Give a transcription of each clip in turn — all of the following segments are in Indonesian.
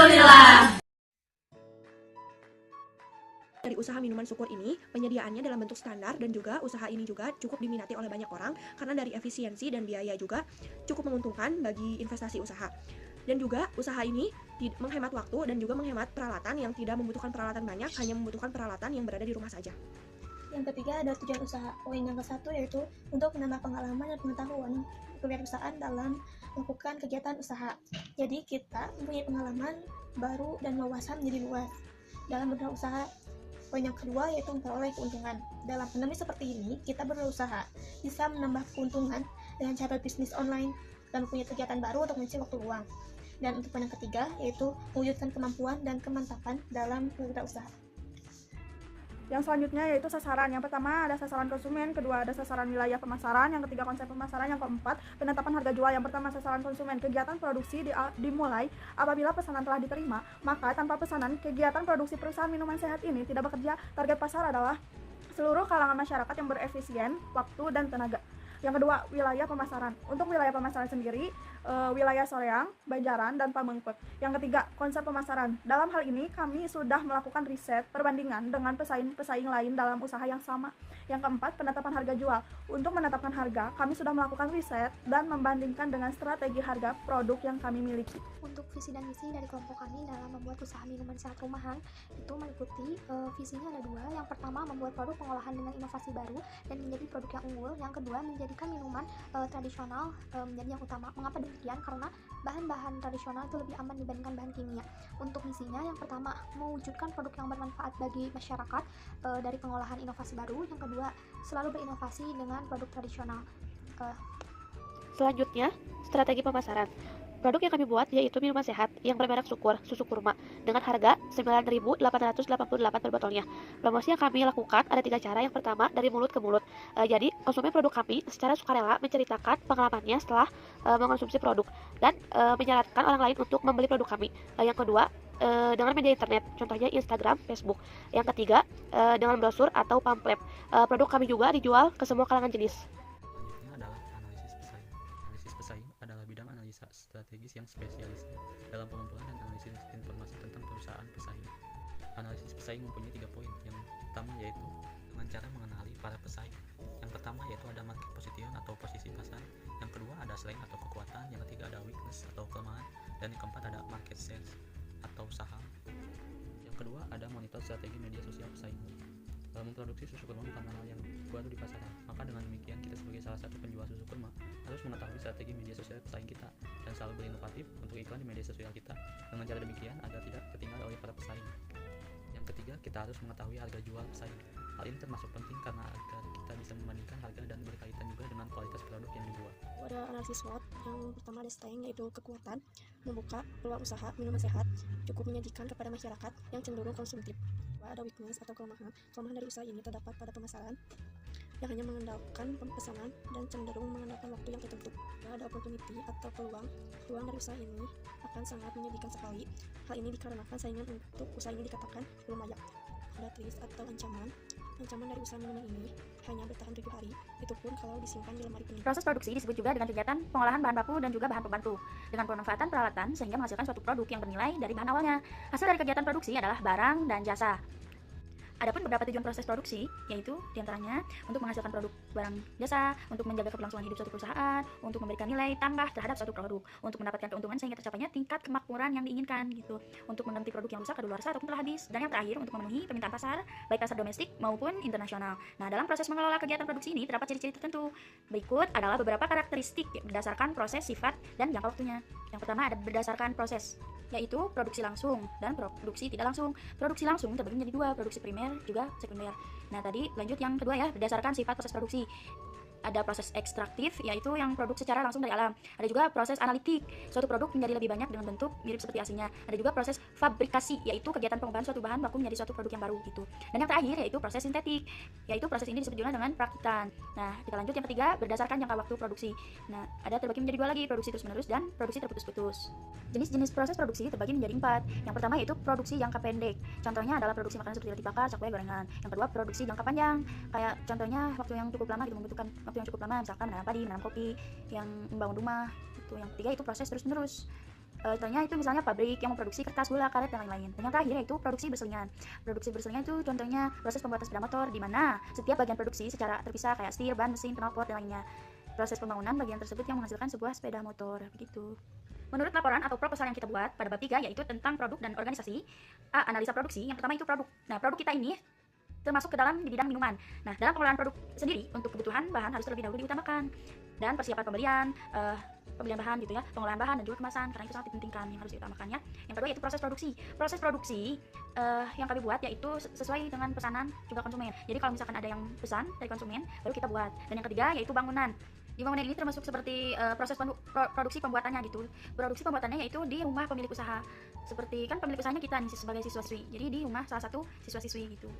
Alhamdulillah. Dari usaha minuman Syukur ini, penyediaannya dalam bentuk standar dan juga usaha ini juga cukup diminati oleh banyak orang karena dari efisiensi dan biaya juga cukup menguntungkan bagi investasi usaha. Dan juga usaha ini menghemat waktu dan juga menghemat peralatan yang tidak membutuhkan peralatan banyak, hanya membutuhkan peralatan yang berada di rumah saja. Yang ketiga ada tujuan usaha. Poin yang ke-1 yaitu untuk menambah pengalaman dan pengetahuan kewirausahaan dalam melakukan kegiatan usaha. Jadi kita mempunyai pengalaman baru dan wawasan menjadi luas dalam berusaha. Poin yang kedua yaitu memperoleh keuntungan. Dalam pandemi seperti ini, kita berusaha bisa menambah keuntungan dengan cara bisnis online dan mempunyai kegiatan baru untuk mengisi waktu luang. Dan untuk poin yang ketiga yaitu mewujudkan kemampuan dan kemantapan dalam berwirausaha. Yang selanjutnya yaitu sasaran. Yang pertama ada sasaran konsumen, kedua ada sasaran wilayah pemasaran, yang ketiga konsep pemasaran, yang keempat penetapan harga jual. Yang pertama sasaran konsumen. Kegiatan produksi dimulai apabila pesanan telah diterima, maka tanpa pesanan kegiatan produksi perusahaan minuman sehat ini tidak bekerja. Target pasar adalah seluruh kalangan masyarakat yang berefisien waktu dan tenaga. Yang kedua, wilayah pemasaran. Untuk wilayah pemasaran sendiri, wilayah Soreang, Banjaran, dan Pamengpeuk. Yang ketiga, konsep pemasaran. Dalam hal ini, kami sudah melakukan riset perbandingan dengan pesaing lain dalam usaha yang sama. Yang keempat, penetapan harga jual. Untuk menetapkan harga, kami sudah melakukan riset dan membandingkan dengan strategi harga produk yang kami miliki. Untuk visi dan misi dari kelompok kami dalam membuat usaha minuman sehat rumahan itu meliputi visinya ada dua. Yang pertama, membuat produk pengolahan dengan inovasi baru dan menjadi produk yang unggul. Yang kedua, menjadikan minuman tradisional menjadi yang utama. Mengapa demikian? Karena bahan-bahan tradisional itu lebih aman dibandingkan bahan kimia. Untuk misinya, yang pertama, mewujudkan produk yang bermanfaat bagi masyarakat dari pengolahan inovasi baru. Yang kedua, selalu berinovasi dengan produk tradisional. Selanjutnya, strategi pemasaran. Produk yang kami buat yaitu minuman sehat yang bermerek Syukur, susu kurma, dengan harga Rp9.888 per botolnya. Promosi yang kami lakukan ada 3 cara. Yang pertama, dari mulut ke mulut. Jadi, konsumen produk kami secara sukarela menceritakan pengalamannya setelah mengonsumsi produk dan menyarankan orang lain untuk membeli produk kami. Yang kedua, dengan media internet, contohnya Instagram, Facebook. Yang ketiga, dengan brosur atau pamflet. Produk kami juga dijual ke semua kalangan jenis. Selanjutnya adalah analisis pesaing. Analisis pesaing adalah bidang analisa strategis yang spesialis dalam pengumpulan dan analisis informasi tentang perusahaan pesaing. Analisis pesaing mempunyai 3 poin. Yang pertama yaitu dengan cara mengenali para pesaing. Yang pertama yaitu ada market position atau posisi pasar. Yang kedua ada strength atau kekuatan. Yang ketiga ada weakness atau kelemahan. Dan yang keempat ada market share atau saham. Yang kedua ada monitor strategi media sosial pesaing. Memproduksi susu kurma bukan hal yang baru di pasaran, maka dengan demikian kita sebagai salah satu penjual susu kurma harus mengetahui strategi media sosial pesaing kita dan selalu berinovatif untuk iklan di media sosial kita dengan cara demikian agar tidak tertinggal oleh para pesaing. Yang ketiga, kita harus mengetahui harga jual pesaing. Hal ini termasuk penting karena agar kita bisa membandingkan harga dan berkaitan juga dengan kualitas produk yang dibuat. Ada analisis SWOT. Yang pertama ada strength, yaitu kekuatan, membuka peluang usaha minuman sehat, cukup menyajikan kepada masyarakat yang cenderung konsumtif. Ada weakness atau kelemahan. Kelemahan dari usaha ini terdapat pada pemasaran yang hanya mengandalkan pesanan dan cenderung mengandalkan waktu yang tertentu. Ada opportunity atau peluang dari usaha ini akan sangat menyedihkan sekali. Hal ini dikarenakan saingan untuk usaha ini dikatakan belum layak. Ada risk atau ancaman dari usaha minuman ini hanya bertahan 7 hari, itu pun kalau disimpan di lemari pendingin. Proses produksi disebut juga dengan kegiatan pengolahan bahan baku dan juga bahan pembantu dengan pemanfaatan peralatan sehingga menghasilkan suatu produk yang bernilai dari bahan awalnya. Hasil dari kegiatan produksi adalah barang dan jasa. Adapun beberapa tujuan proses produksi, yaitu diantaranya untuk menghasilkan produk barang jasa, untuk menjaga keberlangsungan hidup suatu perusahaan, untuk memberikan nilai tambah terhadap suatu produk, untuk mendapatkan keuntungan sehingga tercapainya tingkat kemakmuran yang diinginkan gitu, untuk mengganti produk yang rusak kadaluarsa ataupun telah habis, dan yang terakhir untuk memenuhi permintaan pasar, baik pasar domestik maupun internasional. Nah, dalam proses mengelola kegiatan produksi ini terdapat ciri-ciri tertentu. Berikut adalah beberapa karakteristik berdasarkan proses, sifat, dan jangka waktunya. Yang pertama ada berdasarkan proses, yaitu produksi langsung dan produksi tidak langsung. Produksi langsung terbagi menjadi 2, produksi primer juga sekunder. Nah, tadi lanjut yang kedua ya, berdasarkan sifat proses produksi. Ada proses ekstraktif, yaitu yang produk secara langsung dari alam. Ada juga proses analitik, suatu produk menjadi lebih banyak dengan bentuk mirip seperti aslinya. Ada juga proses fabrikasi, yaitu kegiatan pengubahan suatu bahan baku menjadi suatu produk yang baru gitu. Dan yang terakhir yaitu proses sintetik, yaitu proses ini disebut juga dengan perakitan. Nah, kita lanjut yang ketiga, berdasarkan jangka waktu produksi. Nah, ada terbagi menjadi 2 lagi, produksi terus-menerus dan produksi terputus-putus. Jenis-jenis proses produksi terbagi menjadi 4. Yang pertama yaitu produksi jangka pendek. Contohnya adalah produksi makanan seperti roti bakar, cakwe, gorengan. Yang kedua, produksi jangka panjang. Kayak contohnya waktu yang cukup lama gitu, membutuhkan waktu yang cukup lama, misalkan menanam padi, menanam kopi, yang membangun rumah. Itu yang ketiga itu proses terus-menerus. Contohnya itu misalnya pabrik yang memproduksi kertas, gula, karet, dan lain-lain. Dan yang terakhir yaitu produksi berselingan. Produksi berselingan itu contohnya proses pembuatan sepeda motor, di mana setiap bagian produksi secara terpisah kayak setir, ban, mesin, knalpot, dan lainnya. Proses pembangunan bagian tersebut yang menghasilkan sebuah sepeda motor, begitu. Menurut laporan atau proposal yang kita buat pada bab 3 yaitu tentang produk dan organisasi, analisa produksi, yang pertama itu produk. Nah, produk kita ini termasuk ke dalam di bidang minuman. Nah, dalam pengelolaan produk sendiri untuk kebutuhan bahan harus terlebih dahulu diutamakan. Dan persiapan pembelian bahan gitu ya, pengolahan bahan dan juga kemasan, karena itu sangat dipentingkan yang harus diutamakannya. Yang kedua yaitu proses produksi. Proses produksi yang kami buat yaitu sesuai dengan pesanan juga konsumen. Jadi kalau misalkan ada yang pesan dari konsumen, baru kita buat. Dan yang ketiga yaitu bangunan. Di bangunan ini termasuk seperti proses produksi pembuatannya gitu. Produksi pembuatannya yaitu di rumah pemilik usaha. Seperti kan pemilik usahanya kita nih sebagai siswa-siswi. Jadi di rumah salah satu siswa-siswi gitu.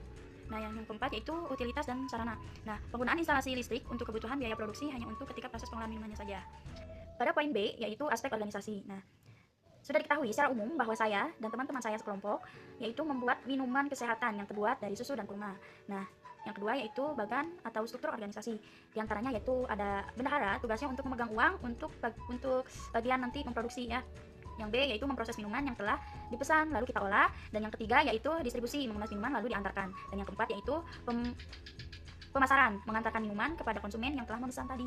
Nah, yang keempat yaitu utilitas dan sarana. Nah, penggunaan instalasi listrik untuk kebutuhan biaya produksi hanya untuk ketika proses pengolahan minumannya saja. Pada poin B yaitu aspek organisasi. Nah, sudah diketahui secara umum bahwa saya dan teman-teman saya sekelompok yaitu membuat minuman kesehatan yang terbuat dari susu dan kurma. Nah, yang kedua yaitu bagan atau struktur organisasi. Di antaranya yaitu ada bendahara, tugasnya untuk memegang uang untuk bagian nanti memproduksi ya. Yang B yaitu memproses minuman yang telah dipesan lalu kita olah, dan yang ketiga yaitu distribusi, mengemas minuman lalu diantarkan, dan yang keempat yaitu pemasaran, mengantarkan minuman kepada konsumen yang telah memesan tadi.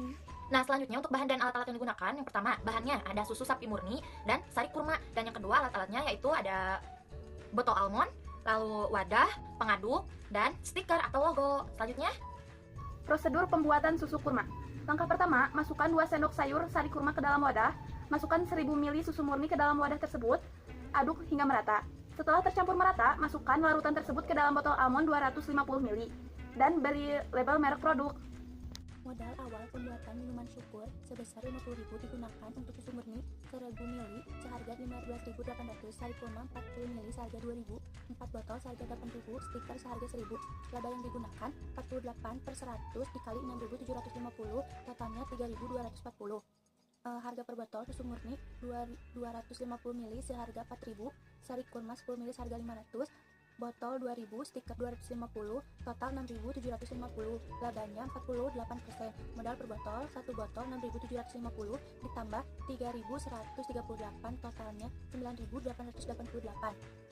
Nah, selanjutnya untuk bahan dan alat-alat yang digunakan, yang pertama bahannya ada susu sapi murni dan sari kurma, dan yang kedua alat-alatnya yaitu ada botol almond, lalu wadah, pengaduk, dan stiker atau logo. Selanjutnya Prosedur pembuatan susu kurma. Langkah pertama, masukkan 2 sendok sayur sari kurma ke dalam wadah. Masukkan 1000 ml susu murni ke dalam wadah tersebut. Aduk hingga merata. Setelah tercampur merata, masukkan larutan tersebut ke dalam botol almond 250 ml dan beri label merek produk. Modal awal pembuatan minuman syukur sebesar 50.000 digunakan untuk susu murni 1000 ml seharga 15.800, sari kurma 40 ml seharga 2.000, 4 botol seharga 8.000, stiker seharga 1.000. Laba yang digunakan 48/100 dikali 6.750, totalnya 3.240. Harga per botol susu murni 250 ml seharga 4.000, sari kurma 10 ml seharga 500, botol 2.000, stiker 250, total 6.750. Labanya 48%. Modal per botol 1 botol 6.750 ditambah 3.138, totalnya 9.888.